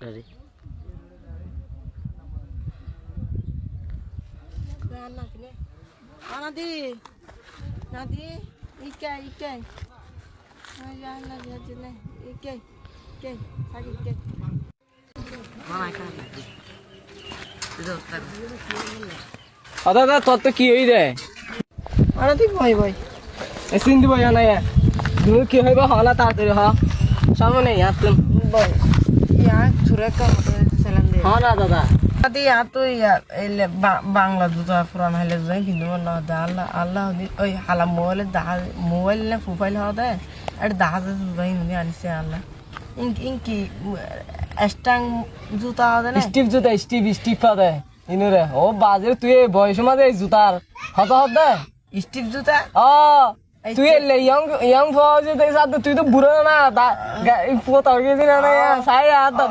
Ready? Nadi, Nadi, ikai. Ayah lagi aja nih, ikai, sakit ikai. Mana kan? Itu kan. দাদা তোর তো কি হই রে Nadi boy. এসিন দিব না এ তুমি কি হইবা হলা তাড়াতাড়ি হ সামনে ইয়ার তুমি Boy, ya curek kau salam deh. হ না দাদা Nadi ya tuh ya, Bangla juta puran hele juta hindu mana ada Allah di, halam mobile na profile ada, ada juta hindu anisi Allah. Inki estang juta ada na. Steve জুতা Steve পাদে ইনুরে ও বাজে তুই বয়স মাঝে জুতার হত Steve juta. ও তুই এলে young ফৌজ তুই তো বুড়ো না পুরো তার গেছি না সাই আর দাদা